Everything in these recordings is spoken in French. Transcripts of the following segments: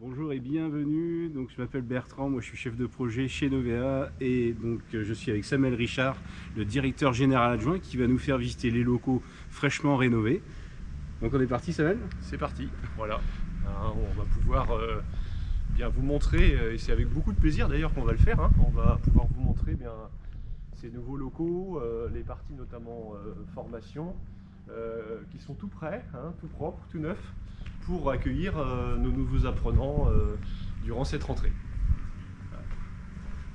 Bonjour et bienvenue, donc je m'appelle Bertrand, moi je suis chef de projet chez Novea et donc je suis avec Samuel Richard, le directeur général adjoint qui va nous faire visiter les locaux fraîchement rénovés. Donc on est parti Samuel? C'est parti, voilà. On va pouvoir bien vous montrer, et c'est avec beaucoup de plaisir d'ailleurs qu'on va le faire, hein. On va pouvoir vous montrer bien ces nouveaux locaux, les parties notamment formation, qui sont tout prêts, hein, tout propres, tout neufs, pour accueillir nos nouveaux apprenants durant cette rentrée.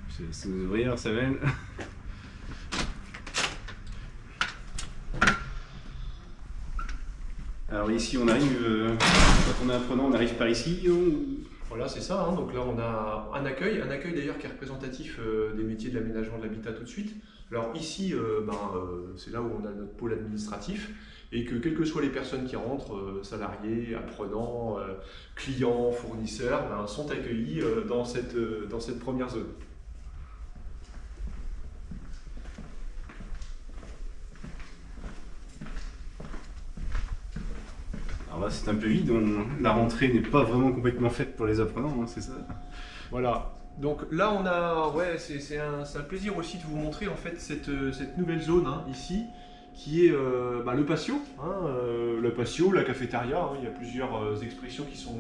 Je laisse nous ouvrir Samuel. Alors ici on arrive, quand on est apprenant on arrive par ici. Voilà, c'est ça, hein. Donc là on a un accueil d'ailleurs qui est représentatif des métiers de l'aménagement de l'habitat tout de suite. Alors ici, c'est là où on a notre pôle administratif et que quelles que soient les personnes qui rentrent, salariés, apprenants, clients, fournisseurs, sont accueillis dans cette première zone. Alors là c'est un peu vide, la rentrée n'est pas vraiment complètement faite pour les apprenants, hein, c'est ça? Voilà. Donc là on a, c'est un plaisir aussi de vous montrer en fait cette nouvelle zone, hein, ici, qui est le patio, hein, le patio, la cafétéria, hein. Il y a plusieurs expressions qui sont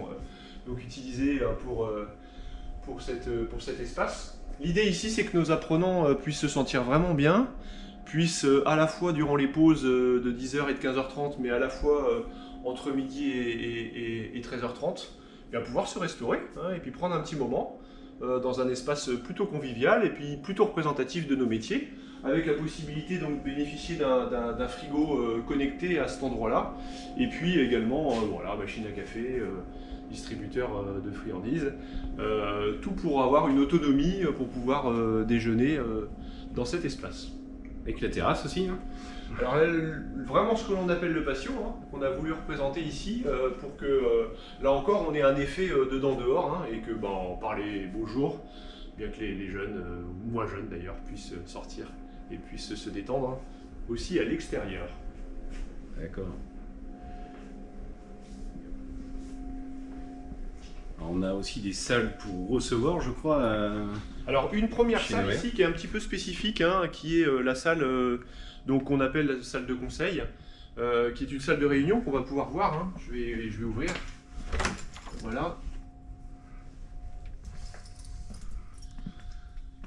donc utilisées pour cet espace. L'idée ici c'est que nos apprenants puissent se sentir vraiment bien, puissent à la fois durant les pauses de 10h et de 15h30, mais à la fois entre midi et 13h30, bien pouvoir se restaurer, hein, et puis prendre un petit moment dans un espace plutôt convivial et puis plutôt représentatif de nos métiers, avec la possibilité donc de bénéficier d'un frigo connecté à cet endroit-là, et puis également voilà, machine à café, distributeur de friandises, tout pour avoir une autonomie pour pouvoir déjeuner dans cet espace. Avec la terrasse aussi, hein. Alors vraiment ce que l'on appelle le patio, hein, qu'on a voulu représenter ici pour que là encore on ait un effet dedans-dehors, hein, et que par les beaux jours, bien que les jeunes, ou moins jeunes d'ailleurs, puissent sortir et puissent se détendre, hein, aussi à l'extérieur. D'accord. On a aussi des salles pour recevoir, je crois. Alors une première Chez salle Noël. ici qui est un petit peu spécifique, hein, qui est la salle donc qu'on appelle la salle de conseil, qui est une salle de réunion qu'on va pouvoir voir, hein. Je vais ouvrir. Voilà.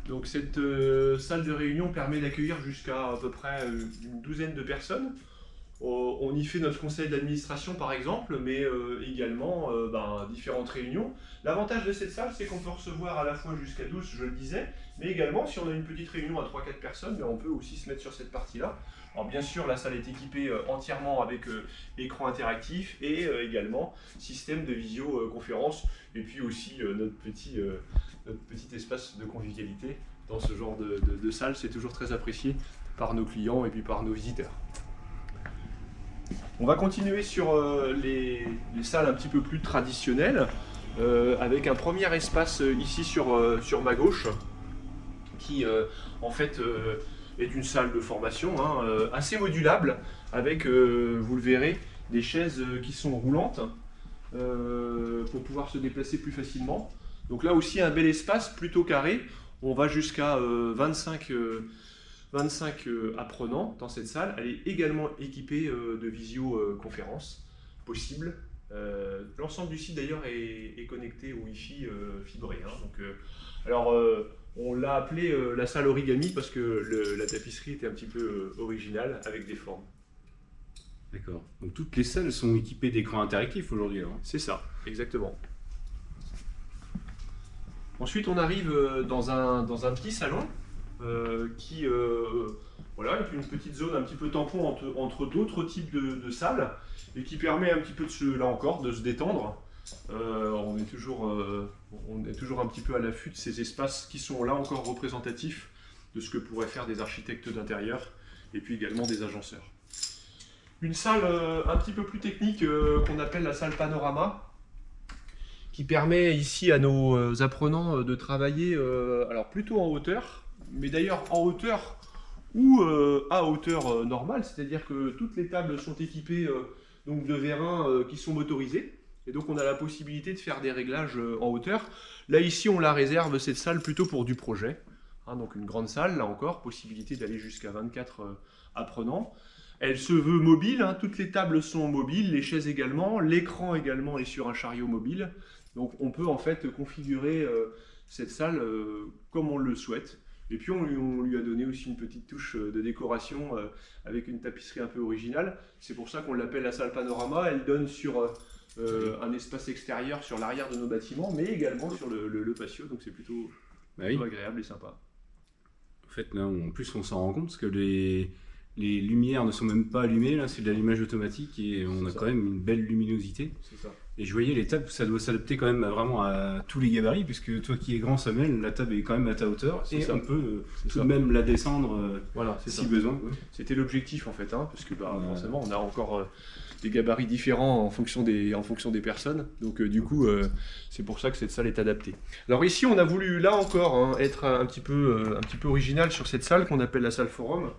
Donc cette salle de réunion permet d'accueillir jusqu'à à peu près une douzaine de personnes. On y fait notre conseil d'administration par exemple, mais également différentes réunions. L'avantage de cette salle, c'est qu'on peut recevoir à la fois jusqu'à 12, je le disais, mais également si on a une petite réunion à 3-4 personnes, on peut aussi se mettre sur cette partie-là. Alors bien sûr, la salle est équipée entièrement avec écran interactif et également système de visioconférence, et puis aussi notre petit espace de convivialité dans ce genre de salle, c'est toujours très apprécié par nos clients et puis par nos visiteurs. On va continuer sur les salles un petit peu plus traditionnelles, avec un premier espace ici sur ma gauche, qui en fait est une salle de formation, hein, assez modulable, avec, vous le verrez, des chaises qui sont roulantes pour pouvoir se déplacer plus facilement. Donc là aussi un bel espace plutôt carré, on va jusqu'à 25 apprenants dans cette salle. Elle est également équipée de visioconférence possible. L'ensemble du site d'ailleurs est connecté au Wi-Fi fibré, hein. Donc, on l'a appelé la salle origami parce que la tapisserie était un petit peu originale avec des formes. D'accord. Donc toutes les salles sont équipées d'écrans interactifs aujourd'hui, hein. C'est ça, exactement. Ensuite, on arrive dans un petit salon qui voilà, est une petite zone un petit peu tampon entre d'autres types de salles et qui permet un petit peu là encore, de se détendre. On est toujours un petit peu à l'affût de ces espaces qui sont là encore représentatifs de ce que pourraient faire des architectes d'intérieur et puis également des agenceurs. Une salle un petit peu plus technique qu'on appelle la salle panorama, qui permet ici à nos apprenants de travailler alors plutôt en hauteur, mais d'ailleurs en hauteur ou à hauteur normale, c'est-à-dire que toutes les tables sont équipées donc de vérins qui sont motorisés, Et donc on a la possibilité de faire des réglages en hauteur. Là ici on la réserve, cette salle, plutôt pour du projet. Hein, donc une grande salle, là encore, possibilité d'aller jusqu'à 24 apprenants. Elle se veut mobile, hein, toutes les tables sont mobiles, les chaises également, l'écran également est sur un chariot mobile. Donc on peut en fait configurer cette salle comme on le souhaite. Et puis on lui a donné aussi une petite touche de décoration avec une tapisserie un peu originale. C'est pour ça qu'on l'appelle la salle panorama. Elle donne sur un espace extérieur sur l'arrière de nos bâtiments, mais également sur le patio. Donc c'est plutôt, plutôt agréable et sympa. En fait, là, en plus, on s'en rend compte parce que les lumières ne sont même pas allumées. Là, c'est de l'allumage automatique et on a quand même une belle luminosité. C'est ça. Et je voyais les tables, ça doit s'adapter quand même vraiment à tous les gabarits, puisque toi qui es grand, Samuel, la table est quand même à ta hauteur et on peut tout de même la descendre voilà, si besoin. C'était l'objectif en fait, hein, parce que forcément on a encore des gabarits différents en fonction des personnes. Donc du coup, c'est pour ça que cette salle est adaptée. Alors ici, on a voulu là encore hein, être un petit peu original sur cette salle qu'on appelle la salle forum.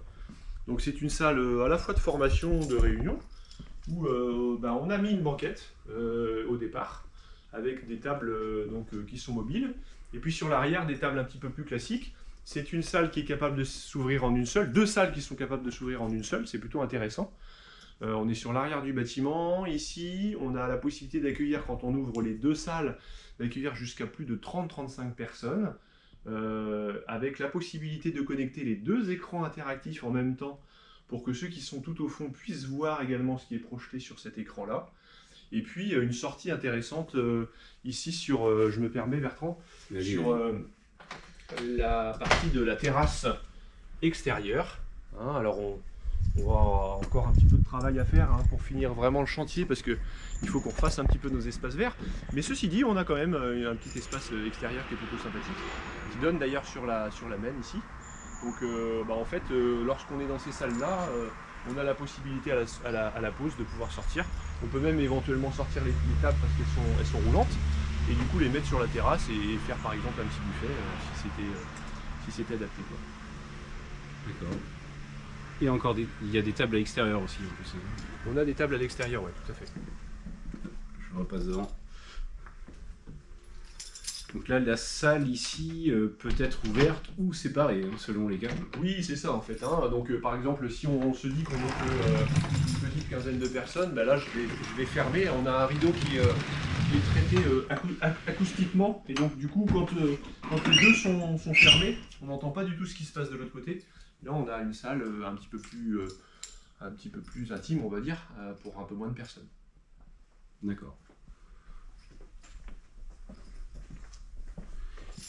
Donc c'est une salle à la fois de formation, de réunion, où on a mis une banquette au départ, avec des tables qui sont mobiles, et puis sur l'arrière des tables un petit peu plus classiques. C'est une salle qui est capable de s'ouvrir en une seule, deux salles qui sont capables de s'ouvrir en une seule, c'est plutôt intéressant. On est sur l'arrière du bâtiment, ici on a la possibilité d'accueillir, quand on ouvre les deux salles, d'accueillir jusqu'à plus de 30-35 personnes, avec la possibilité de connecter les deux écrans interactifs en même temps, pour que ceux qui sont tout au fond puissent voir également ce qui est projeté sur cet écran-là. Et puis une sortie intéressante ici sur, je me permets Bertrand, sur la partie de la terrasse extérieure. Hein, alors on va encore un petit peu de travail à faire hein, pour finir vraiment le chantier, parce qu'il faut qu'on refasse un petit peu nos espaces verts. Mais ceci dit, on a quand même un petit espace extérieur qui est plutôt sympathique, qui donne d'ailleurs sur la Maine ici. Donc en fait, lorsqu'on est dans ces salles-là, on a la possibilité à la pause de pouvoir sortir. On peut même éventuellement sortir les tables parce qu'elles sont roulantes, et du coup les mettre sur la terrasse et faire par exemple un petit buffet si c'était adapté. D'accord. Et encore, il y a des tables à l'extérieur aussi en plus. On a des tables à l'extérieur, oui, tout à fait. Je repasse devant. Donc là, la salle ici peut être ouverte ou séparée, hein, selon les cas. Oui, c'est ça en fait. Hein. Donc par exemple, si on se dit qu'on est une petite quinzaine de personnes, là je vais fermer. On a un rideau qui est traité acoustiquement. Et donc du coup, quand les deux sont fermés, on n'entend pas du tout ce qui se passe de l'autre côté. Là, on a une salle un petit peu plus intime, on va dire, pour un peu moins de personnes. D'accord.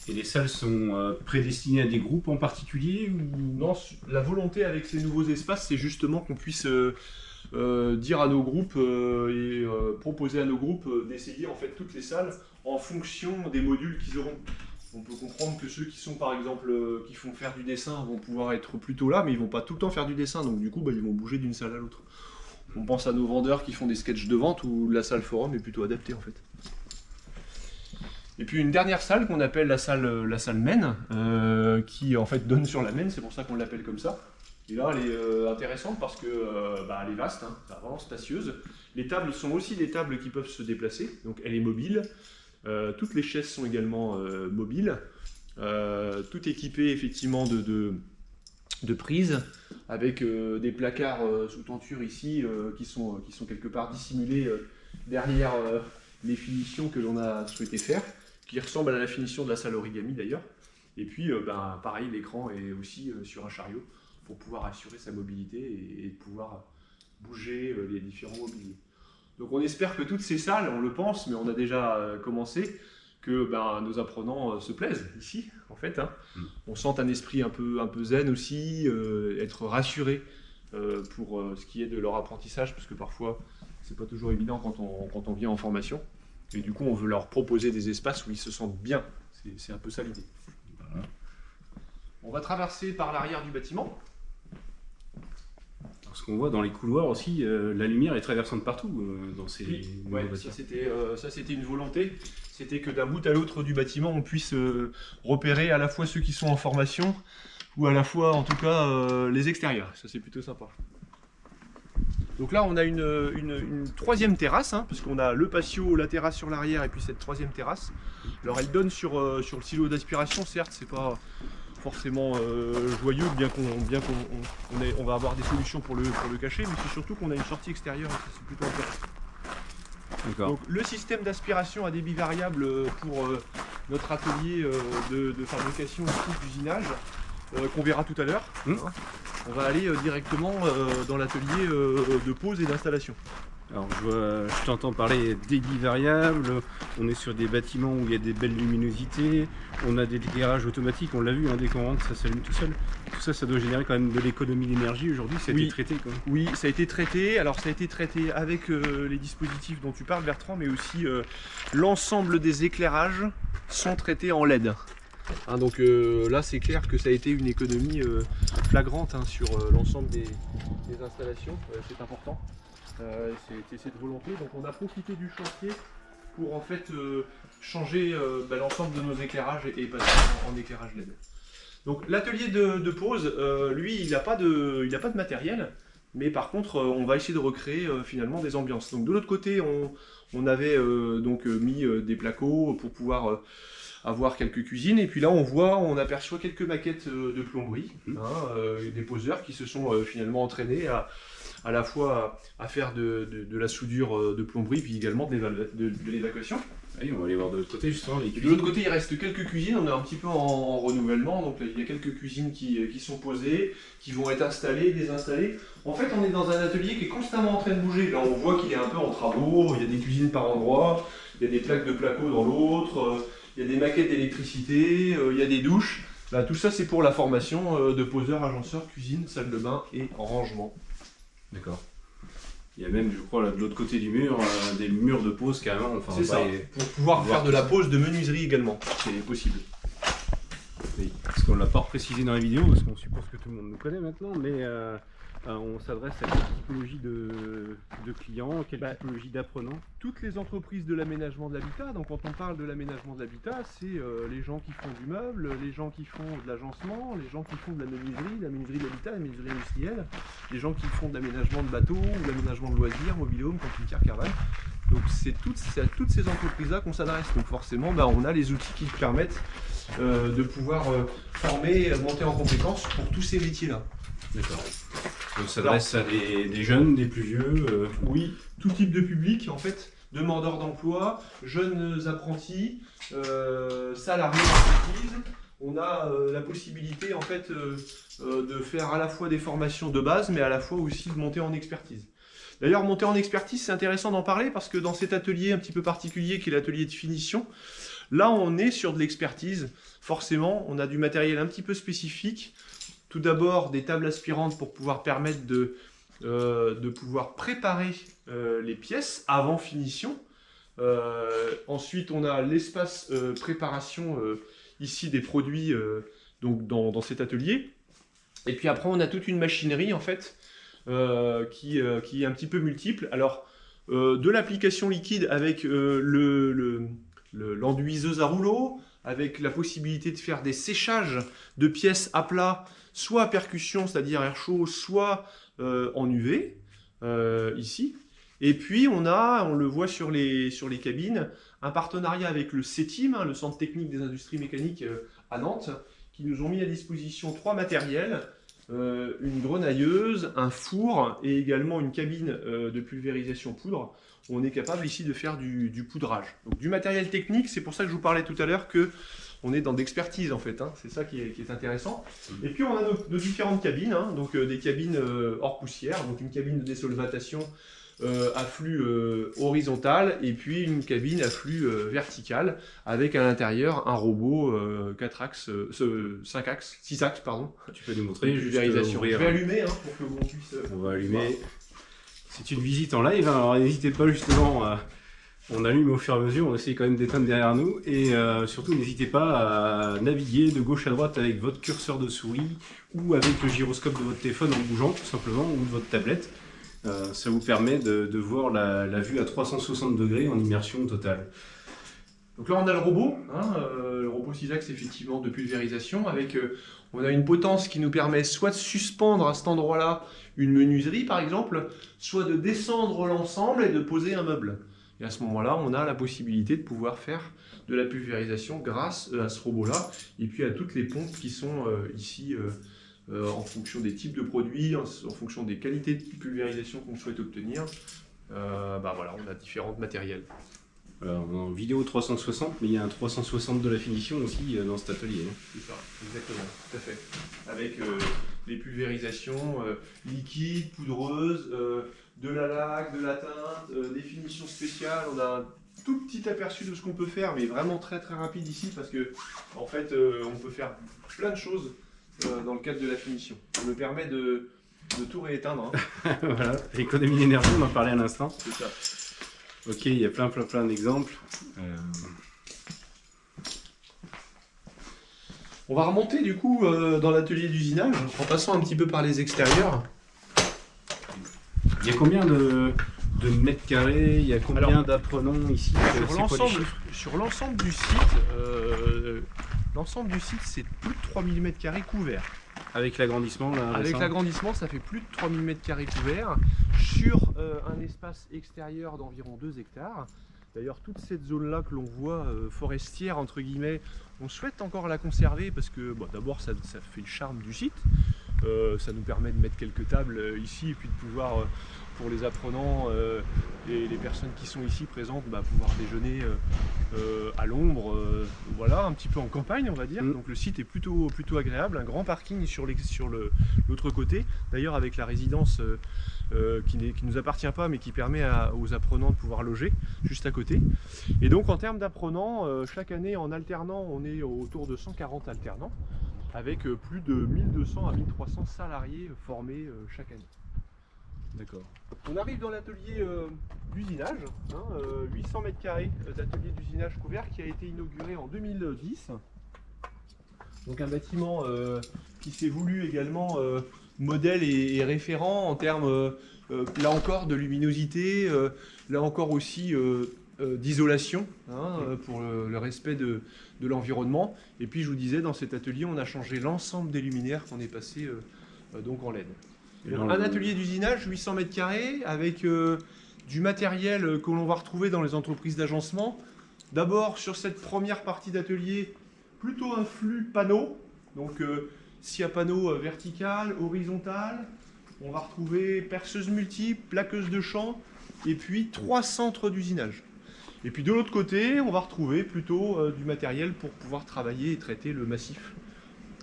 Et les salles sont prédestinées à des groupes en particulier ou... Non, la volonté avec ces nouveaux espaces, c'est justement qu'on puisse dire à nos groupes et proposer à nos groupes d'essayer en fait toutes les salles en fonction des modules qu'ils auront. On peut comprendre que ceux qui sont par exemple qui font faire du dessin vont pouvoir être plutôt là, mais ils vont pas tout le temps faire du dessin, donc du coup ils vont bouger d'une salle à l'autre. On pense à nos vendeurs qui font des sketchs de vente où la salle forum est plutôt adaptée en fait. Et puis une dernière salle qu'on appelle la salle Maine, qui en fait donne sur la Maine, c'est pour ça qu'on l'appelle comme ça. Et là elle est intéressante parce que elle est vaste, hein, vraiment spacieuse. Les tables sont aussi des tables qui peuvent se déplacer, donc elle est mobile. Toutes les chaises sont également mobiles, tout équipé effectivement de prises, avec des placards sous tenture ici qui sont quelque part dissimulés derrière les finitions que l'on a souhaité faire, qui ressemblent à la finition de la salle origami d'ailleurs. Et puis pareil, l'écran est aussi sur un chariot pour pouvoir assurer sa mobilité et pouvoir bouger les différents mobiliers. Donc on espère que toutes ces salles, on le pense, mais on a déjà commencé, que nos apprenants se plaisent ici, en fait. Hein. On sent un esprit un peu zen aussi, être rassuré pour ce qui est de leur apprentissage, parce que parfois, c'est pas toujours évident quand on vient en formation. Et du coup, on veut leur proposer des espaces où ils se sentent bien. C'est un peu ça l'idée. Voilà. On va traverser par l'arrière du bâtiment. Ce qu'on voit dans les couloirs aussi, la lumière est traversante partout dans ces bâtiments. Ça c'était une volonté, c'était que d'un bout à l'autre du bâtiment, on puisse repérer à la fois ceux qui sont en formation, ou à la fois en tout cas les extérieurs. Ça c'est plutôt sympa. Donc là, on a une troisième terrasse, hein, parce qu'on a le patio, la terrasse sur l'arrière et puis cette troisième terrasse. Alors elle donne sur le silo d'aspiration, certes, c'est pas forcément joyeux, bien qu'on va avoir des solutions pour le cacher, mais c'est surtout qu'on a une sortie extérieure et ça, c'est plutôt intéressant. D'accord. Donc le système d'aspiration à débit variable pour notre atelier de fabrication et d'usinage, qu'on verra tout à l'heure. On va aller directement dans l'atelier de pose et d'installation. Alors je t'entends parler débit variable, on est sur des bâtiments où il y a des belles luminosités, on a des éclairages automatiques, on l'a vu, hein, dès qu'on rentre ça s'allume tout seul. Tout ça, ça doit générer quand même de l'économie d'énergie aujourd'hui, ça a été traité quoi. Oui, ça a été traité, alors ça a été traité avec les dispositifs dont tu parles Bertrand, mais aussi l'ensemble des éclairages sont traités en LED. Hein, donc là c'est clair que ça a été une économie flagrante hein, sur l'ensemble des installations, c'est important. C'est cette volonté, donc on a profité du chantier pour en fait changer l'ensemble de nos éclairages et passer en éclairage LED. Donc l'atelier de pose, lui il n'a pas de matériel, mais par contre on va essayer de recréer finalement des ambiances. Donc de l'autre côté on avait mis des placos pour pouvoir avoir quelques cuisines, et puis là on aperçoit quelques maquettes de plomberie, des poseurs qui se sont finalement entraînés à la fois à faire de la soudure de plomberie, puis également de l'évacuation. Oui, on va aller voir de l'autre côté justement les cuisines. De l'autre côté il reste quelques cuisines, on est un petit peu en renouvellement, donc il y a quelques cuisines qui sont posées, qui vont être installées, désinstallées. En fait on est dans un atelier qui est constamment en train de bouger, là on voit qu'il est un peu en travaux, il y a des cuisines par endroit, il y a des plaques de placo dans l'autre, il y a des maquettes d'électricité, il y a des douches. Là, tout ça c'est pour la formation de poseurs, agenceurs, cuisine, salle de bain et rangement. D'accord. Il y a même, je crois, là, de l'autre côté du mur, des murs de pose carrément. Enfin, c'est ça, pour pouvoir faire de la pose de menuiserie également, c'est possible. Oui, parce qu'on ne l'a pas précisé dans la vidéo, parce qu'on suppose que tout le monde nous connaît maintenant, mais on s'adresse à quelle typologie de clients, quelle typologie d'apprenants? Toutes les entreprises de l'aménagement de l'habitat. Donc quand on parle de l'aménagement de l'habitat, c'est les gens qui font du meuble, les gens qui font de l'agencement, les gens qui font de la menuiserie de l'habitat, la menuiserie industrielle, les gens qui font de l'aménagement de bateaux, ou l'aménagement de loisirs, mobil-home, camping-car, caravane. Donc c'est à toutes ces entreprises-là qu'on s'adresse. Donc forcément, on a les outils qui permettent de pouvoir former, monter en compétences pour tous ces métiers-là. D'accord. On s'adresse à des jeunes, des plus vieux Oui, tout type de public en fait, demandeurs d'emploi, jeunes apprentis, salariés d'entreprise. On a la possibilité en fait de faire à la fois des formations de base, mais à la fois aussi de monter en expertise. D'ailleurs, monter en expertise, c'est intéressant d'en parler parce que dans cet atelier un petit peu particulier qui est l'atelier de finition, là on est sur de l'expertise. Forcément, on a du matériel un petit peu spécifique. Tout d'abord, des tables aspirantes pour pouvoir permettre de pouvoir préparer les pièces avant finition. Ensuite, on a l'espace préparation ici des produits donc dans cet atelier. Et puis après, on a toute une machinerie en fait qui est un petit peu multiple. Alors, de l'application liquide avec l'enduiseuse à rouleau, avec la possibilité de faire des séchages de pièces à plat, soit à percussion, c'est-à-dire air chaud, soit en UV, ici. Et puis on le voit sur les cabines, un partenariat avec le CETIM, le Centre Technique des Industries Mécaniques à Nantes, qui nous ont mis à disposition 3 matériels, une grenailleuse, un four et également une cabine de pulvérisation poudre. On est capable ici de faire du poudrage. Donc du matériel technique, c'est pour ça que je vous parlais tout à l'heure que on est dans d'expertise en fait, c'est ça qui est intéressant. Et puis on a nos différentes cabines, donc des cabines hors poussière, donc une cabine de désolvatation à flux horizontal et puis une cabine à flux vertical avec à l'intérieur un robot 4 axes, 5 axes, 6 axes pardon. Tu peux nous montrer juste ouvrir. Je vais allumer pour que l'on puisse... On va allumer. C'est une visite en live, alors n'hésitez pas justement on allume au fur et à mesure, on essaye quand même d'éteindre derrière nous et surtout n'hésitez pas à naviguer de gauche à droite avec votre curseur de souris ou avec le gyroscope de votre téléphone en bougeant tout simplement ou de votre tablette. Ça vous permet de voir la vue à 360 degrés en immersion totale. Donc là, on a le robot, le robot 6 axes effectivement de pulvérisation, avec on a une potence qui nous permet soit de suspendre à cet endroit-là une menuiserie par exemple, soit de descendre l'ensemble et de poser un meuble. Et à ce moment-là, on a la possibilité de pouvoir faire de la pulvérisation grâce à ce robot-là, et puis à toutes les pompes qui sont ici en fonction des types de produits, en fonction des qualités de pulvérisation qu'on souhaite obtenir. Voilà, on a différents matériels. Alors, en vidéo 360, mais il y a un 360 de la finition aussi dans cet atelier. C'est ça, exactement, tout à fait. Avec les pulvérisations liquides, poudreuses, de la laque, de la teinte, des finitions spéciales. On a un tout petit aperçu de ce qu'on peut faire, mais vraiment très très rapide ici, parce que en fait, on peut faire plein de choses dans le cadre de la finition. Ça me permet de tout rééteindre. Hein. Voilà, économie d'énergie, on en parlait à l'instant. C'est ça. Ok, il y a plein d'exemples. On va remonter du coup dans l'atelier d'usinage en passant un petit peu par les extérieurs. Il y a combien de mètres carrés? Il y a combien d'apprenants ici? Sur l'ensemble du site, c'est plus de 3000 m² couverts. Avec l'agrandissement là, Avec récent. l'agrandissement, ça fait plus de 3000 m² couverts sur un espace extérieur d'environ 2 hectares. D'ailleurs, toute cette zone-là que l'on voit forestière, entre guillemets, on souhaite encore la conserver parce que bon, d'abord, ça fait le charme du site. Ça nous permet de mettre quelques tables ici et puis de pouvoir, pour les apprenants et les personnes qui sont ici présentes, pouvoir déjeuner à l'ombre, voilà, un petit peu en campagne on va dire. Donc le site est plutôt agréable, un grand parking sur l'autre côté, d'ailleurs avec la résidence qui ne nous appartient pas mais qui permet aux apprenants de pouvoir loger juste à côté. Et donc en termes d'apprenants, chaque année en alternant on est autour de 140 alternants, avec plus de 1200 à 1300 salariés formés chaque année. D'accord. On arrive dans l'atelier d'usinage, 800 m² d'atelier d'usinage couvert qui a été inauguré en 2010. Donc un bâtiment qui s'est voulu également modèle et référent en termes, là encore, de luminosité, là encore aussi d'isolation, pour le respect de l'environnement. Et puis je vous disais, dans cet atelier, on a changé l'ensemble des luminaires qu'on est passé donc en LED. Un atelier d'usinage, 800 m² avec du matériel que l'on va retrouver dans les entreprises d'agencement. D'abord, sur cette première partie d'atelier, plutôt un flux panneau. Donc, scie à panneau vertical, horizontal. On va retrouver perceuse multiple, plaqueuse de champ, et puis 3 centres d'usinage. Et puis de l'autre côté, on va retrouver plutôt du matériel pour pouvoir travailler et traiter le massif.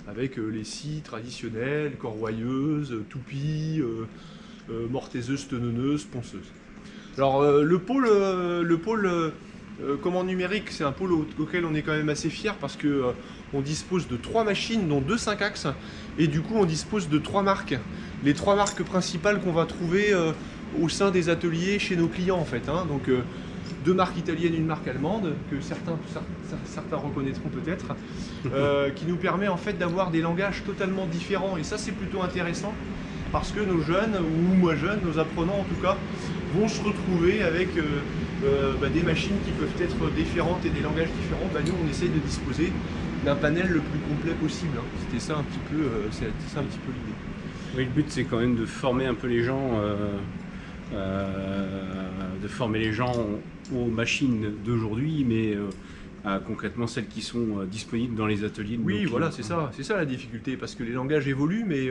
Avec les scies traditionnelles, corroyeuses, toupies, mortaiseuses, tenonneuses, ponceuses. Alors le pôle commande numérique, c'est un pôle auquel on est quand même assez fier parce que on dispose de 3 machines, dont 2 5 axes, et du coup on dispose de 3 marques. Les 3 marques principales qu'on va trouver au sein des ateliers chez nos clients en fait. Donc 2 marques italiennes, une marque allemande, que certains reconnaîtront peut-être, qui nous permet en fait d'avoir des langages totalement différents. Et ça c'est plutôt intéressant parce que nos jeunes, ou moi jeune, nos apprenants en tout cas, vont se retrouver avec des machines qui peuvent être différentes et des langages différents. Nous on essaye de disposer d'un panel le plus complet possible. C'était ça un petit peu, l'idée. Oui, le but c'est quand même de former un peu les gens, aux machines d'aujourd'hui, mais à concrètement celles qui sont disponibles dans les ateliers. Oui, voilà, c'est ça la difficulté, parce que les langages évoluent, mais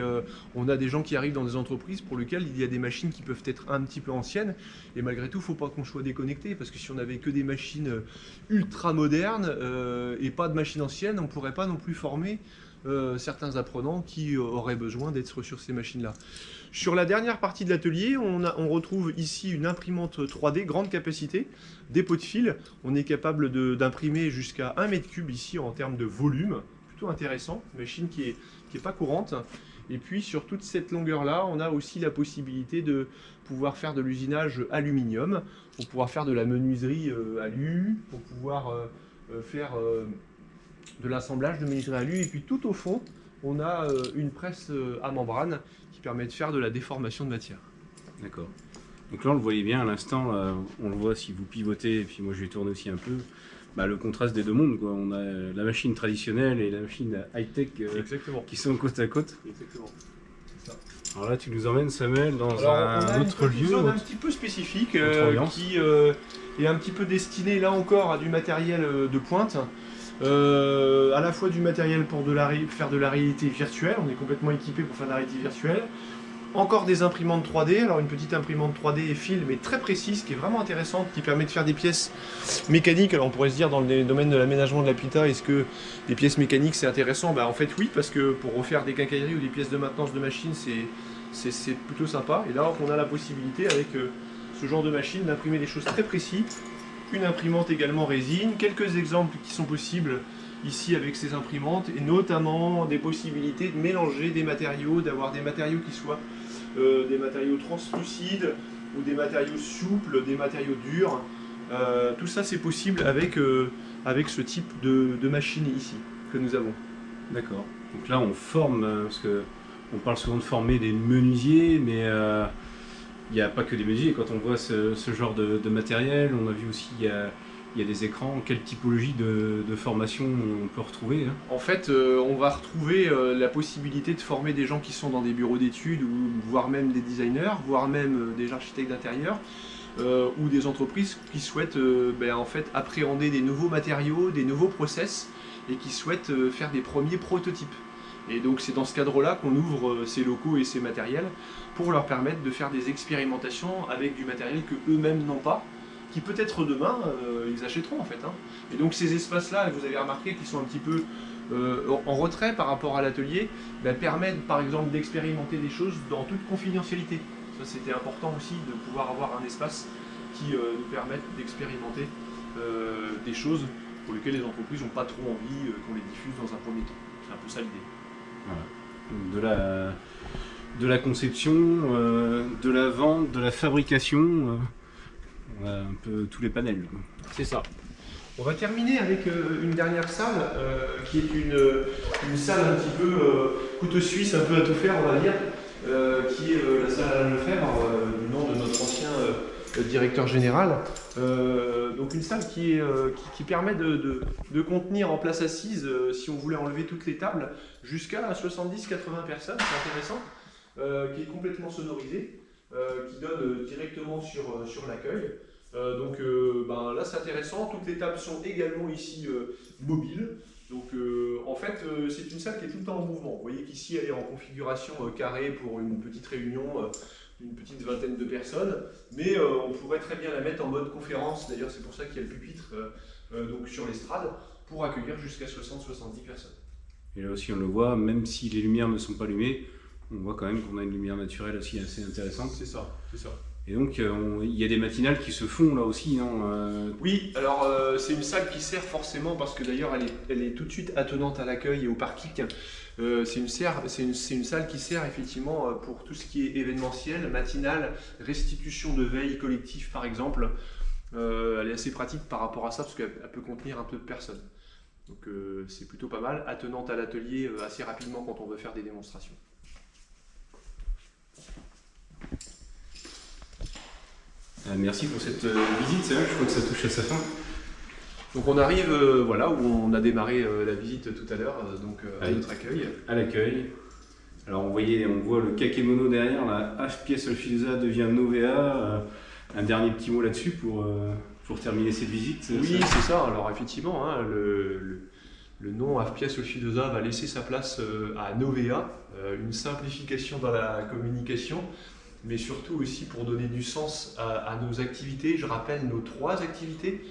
on a des gens qui arrivent dans des entreprises pour lesquelles il y a des machines qui peuvent être un petit peu anciennes, et malgré tout, il ne faut pas qu'on soit déconnecté, parce que si on n'avait que des machines ultra modernes et pas de machines anciennes, on ne pourrait pas non plus former certains apprenants qui auraient besoin d'être sur ces machines-là. Sur la dernière partie de l'atelier, on retrouve ici une imprimante 3D grande capacité, des pots de fil. On est capable d'imprimer jusqu'à 1 m³ ici en termes de volume, plutôt intéressant, une machine qui est pas courante. Et puis sur toute cette longueur-là, on a aussi la possibilité de pouvoir faire de l'usinage aluminium, pour pouvoir faire de la menuiserie alu, pour pouvoir faire de l'assemblage de menuiserie alu. Et puis tout au fond, on a une presse à membrane qui permet de faire de la déformation de matière. D'accord. Donc là, on le voyait bien à l'instant, là, on le voit si vous pivotez, et puis moi je vais tourner aussi un peu, bah, le contraste des deux mondes, quoi. On a la machine traditionnelle et la machine high-tech qui sont côte à côte. Exactement. Alors là, tu nous emmènes, Samuel, dans Alors, on a un autre une lieu. zone un petit peu spécifique ambiance. qui est un petit peu destinée là encore à du matériel de pointe. À la fois du matériel pour faire de la réalité virtuelle, on est complètement équipé pour faire de la réalité virtuelle. Encore des imprimantes 3D, alors une petite imprimante 3D fil mais très précise, qui est vraiment intéressante, qui permet de faire des pièces mécaniques. Alors on pourrait se dire dans le domaine de l'aménagement de l'habitat, est-ce que des pièces mécaniques c'est intéressant? En fait oui, parce que pour refaire des quincailleries ou des pièces de maintenance de machines, c'est plutôt sympa. Et là on a la possibilité avec ce genre de machine d'imprimer des choses très précises. Une imprimante également résine, quelques exemples qui sont possibles ici avec ces imprimantes, et notamment des possibilités de mélanger des matériaux, d'avoir des matériaux qui soient des matériaux translucides ou des matériaux souples, des matériaux durs. Tout ça c'est possible avec ce type de machine ici que nous avons. D'accord. Donc là, on forme, parce que on parle souvent de former des menuisiers, mais il n'y a pas que des menuisiers. Quand on voit ce genre de matériel, on a vu aussi il y a des écrans. Quelle typologie de formation on peut retrouver, hein? En fait, on va retrouver la possibilité de former des gens qui sont dans des bureaux d'études, ou voire même des designers, voire même des architectes d'intérieur, ou des entreprises qui souhaitent en fait, appréhender des nouveaux matériaux, des nouveaux process, et qui souhaitent faire des premiers prototypes. Et donc c'est dans ce cadre-là qu'on ouvre ces locaux et ces matériels pour leur permettre de faire des expérimentations avec du matériel que eux-mêmes n'ont pas, qui peut-être demain ils achèteront en fait. Et donc ces espaces-là, vous avez remarqué qu'ils sont un petit peu en retrait par rapport à l'atelier, permettent par exemple d'expérimenter des choses dans toute confidentialité. Ça c'était important aussi de pouvoir avoir un espace qui nous permette d'expérimenter des choses pour lesquelles les entreprises n'ont pas trop envie qu'on les diffuse dans un premier temps. C'est un peu ça l'idée. Voilà. De la conception, de la vente, de la fabrication, on a un peu tous les panels, quoi. C'est ça. On va terminer avec une dernière salle qui est une salle un petit peu couteau suisse, un peu à tout faire, on va dire, qui est la salle Alain Lefebvre, du nom de notre ancien directeur général. Donc une salle qui permet de contenir en place assise, si on voulait enlever toutes les tables, jusqu'à 70-80 personnes, c'est intéressant, qui est complètement sonorisée, qui donne directement sur l'accueil. Là c'est intéressant, toutes les tables sont également ici mobiles. Donc en fait c'est une salle qui est tout le temps en mouvement. Vous voyez qu'ici elle est en configuration carrée pour une petite réunion, une petite vingtaine de personnes, mais on pourrait très bien la mettre en mode conférence. D'ailleurs c'est pour ça qu'il y a le pupitre donc sur l'estrade pour accueillir jusqu'à 60-70 personnes. Et là aussi on le voit, même si les lumières ne sont pas allumées, on voit quand même qu'on a une lumière naturelle aussi assez intéressante. C'est ça, c'est ça. Et donc il y a des matinales qui se font là aussi, non? Oui, alors c'est une salle qui sert forcément, parce que d'ailleurs elle est tout de suite attenante à l'accueil et au parking. C'est une salle qui sert effectivement pour tout ce qui est événementiel, matinal, restitution de veille collective par exemple. Elle est assez pratique par rapport à ça parce qu'elle peut contenir un peu de personnes. Donc c'est plutôt pas mal, attenante à l'atelier assez rapidement quand on veut faire des démonstrations. Merci pour cette visite, c'est vrai, je crois que ça touche à sa fin. Donc on arrive voilà, où on a démarré la visite tout à l'heure, à notre accueil. À l'accueil. Alors on voit le kakémono derrière, la Afpia Solfidosa devient Novea. Un dernier petit mot là-dessus pour terminer cette visite. Oui, c'est ça. Alors effectivement, le nom Afpia Solfidosa va laisser sa place à Novea, une simplification dans la communication, mais surtout aussi pour donner du sens à nos activités. Je rappelle nos 3 activités: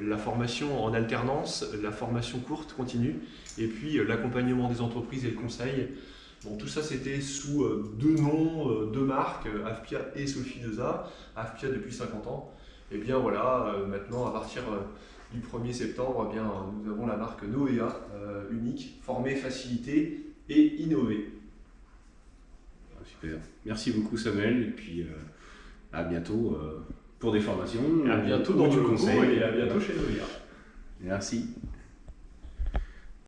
la formation en alternance, la formation courte continue, et puis l'accompagnement des entreprises et le conseil. Bon, tout ça c'était sous 2 noms, 2 marques, Afpia et Solfidosa. Afpia depuis 50 ans. Et bien voilà, maintenant à partir du 1er septembre, nous avons la marque Novea, unique, formée, facilitée et innovée. Super. Merci beaucoup Samuel, et puis à bientôt pour des formations. Et à bientôt dans le conseil et à bientôt chez Novea. Merci.